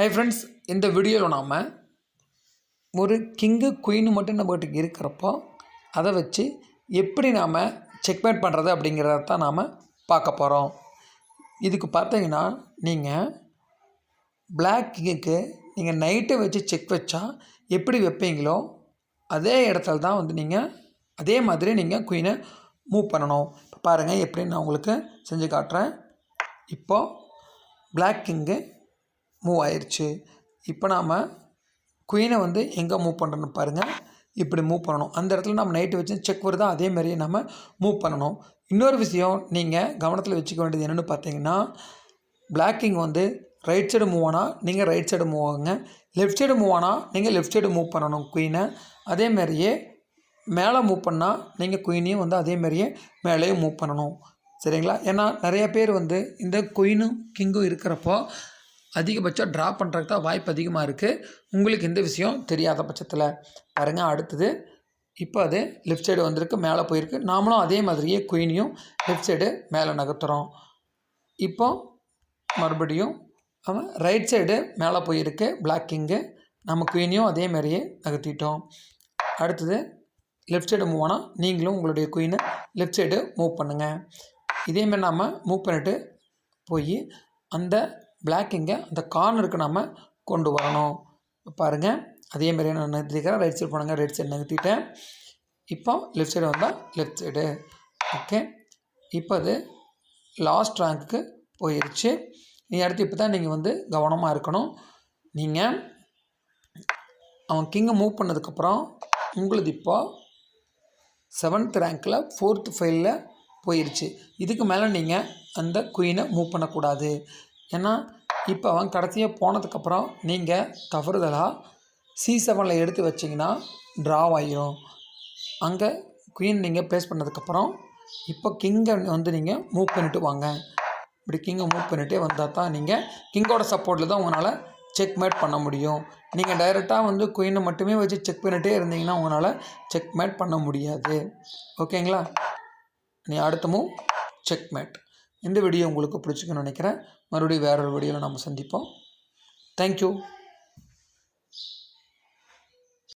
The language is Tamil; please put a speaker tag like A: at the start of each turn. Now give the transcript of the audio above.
A: ஹை ஃப்ரெண்ட்ஸ், இந்த வீடியோவில் நாம் ஒரு கிங்கு குயின்னு மட்டும் நம்மகிட்ட இருக்கிறப்போ அதை வச்சு எப்படி நாம் செக்மேட் பண்ணுறது அப்படிங்கிறத தான் நாம் பார்க்க போகிறோம். இதுக்கு பார்த்தீங்கன்னா நீங்கள் பிளாக் கிங்குக்கு நீங்கள் நைட்டை வச்சு செக் வச்சா எப்படி வைப்பீங்களோ அதே இடத்துல தான் வந்து நீங்கள் அதே மாதிரி நீங்கள் குயினை மூவ் பண்ணணும். இப்போ பாருங்கள் எப்படின்னு நான் உங்களுக்கு செஞ்சு காட்டுறேன். இப்போது பிளாக் கிங்கு மூவ் ஆயிடுச்சு. இப்போ நாம் குயினை வந்து எங்கே மூவ் பண்ணுறோன்னு பாருங்கள். இப்படி மூவ் பண்ணணும். அந்த இடத்துல நம்ம நைட்டு வச்சு செக் வருதா அதே மாதிரியே நம்ம மூவ் பண்ணணும். இன்னொரு விஷயம் நீங்கள் கவனத்தில் வச்சுக்க வேண்டியது என்னென்னு பார்த்தீங்கன்னா, பிளாக் கிங் வந்து ரைட் சைடு மூவ் ஆனால் நீங்கள் ரைட் சைடு மூவ் ஆகுங்க, லெஃப்ட் சைடு மூவ் ஆனால் நீங்கள் லெஃப்ட் சைடு மூவ் பண்ணணும் குயினை. அதேமாரியே மேலே மூவ் பண்ணால் நீங்கள் குயினையும் வந்து அதேமாரியே மேலேயும் மூவ் பண்ணணும். சரிங்களா? ஏன்னா நிறைய பேர் வந்து இந்த குயினும் கிங்கும் இருக்கிறப்போ அதிகபட்சம் ட்ரா பண்ணுறதுக்கு தான் வாய்ப்பு அதிகமாக இருக்குது. உங்களுக்கு இந்த விஷயம் தெரியாத பட்சத்தில் பாருங்கள். அடுத்தது இப்போ அது லெஃப்ட் சைடு வந்திருக்கு, மேலே போயிருக்கு. நாமளும் அதே மாதிரியே குயினையும் லெஃப்ட் சைடு மேலே நகர்த்துறோம். இப்போ மறுபடியும் அவன் ரைட் சைடு மேலே போயிருக்கு பிளாக் கிங்கு. நம்ம குயினையும் அதே மாதிரியே நகர்த்திட்டோம். அடுத்தது லெஃப்ட் சைடு மூவ் ஆனால் நீங்களும் உங்களுடைய குயினை லெஃப்ட் சைடு மூவ் பண்ணுங்கள். இதேமாதிரி நாம் மூவ் பண்ணிட்டு போய் அந்த பிளாக் கிங்கை அந்த கார்னருக்கு நாம் கொண்டு வரணும். பாருங்கள், அதேமாதிரி நான் நகர்த்திக்கிறேன். ரைட் சைடு போனாங்க, ரைட் சைடு நகர்த்திட்டேன். இப்போ லெஃப்ட் சைடு வந்தால் லெஃப்ட் சைடு. ஓகே, இப்போ அது லாஸ்ட் ரேங்க்கு போயிடுச்சு. அடுத்து இப்போ தான் நீங்கள் வந்து கவனமாக இருக்கணும். நீங்கள் அவன் கிங்கை மூவ் பண்ணதுக்கப்புறம் உங்களுக்கு இப்போ 7th ரேங்க்கில் 4th ஃபைலில் போயிடுச்சு. இதுக்கு மேலே நீங்கள் அந்த குயினை மூவ் பண்ணக்கூடாது. ஏன்னா இப்போ அவன் கடைசியாக போனதுக்கப்புறம் நீங்கள் தவறுதலாக C7 எடுத்து வச்சிங்கன்னா ட்ராவ் ஆகிரும். அங்கே குயின் நீங்கள் ப்ளேஸ் பண்ணதுக்கப்புறம் இப்போ கிங்கை வந்து நீங்கள் மூவ் பண்ணிவிட்டு வாங்க. இப்படி கிங்கை மூவ் பண்ணிகிட்டே வந்தால் தான் நீங்கள் கிங்கோட சப்போர்ட்டில் தான் உங்களால் செக்மேட் பண்ண முடியும். நீங்கள் டைரெக்டாக வந்து குயினை மட்டுமே வச்சு செக் பண்ணிகிட்டே இருந்தீங்கன்னா உங்களால் செக்மேட் பண்ண முடியாது. ஓகேங்களா? நீ அடுத்த மூவ் செக்மேட். இந்த வீடியோ உங்களுக்கு பிடிச்சிக்குன்னு நினைக்கிறேன். மறுபடியும் வேறொரு வீடியோவில் நம்ம சந்திப்போம். தேங்க்யூ.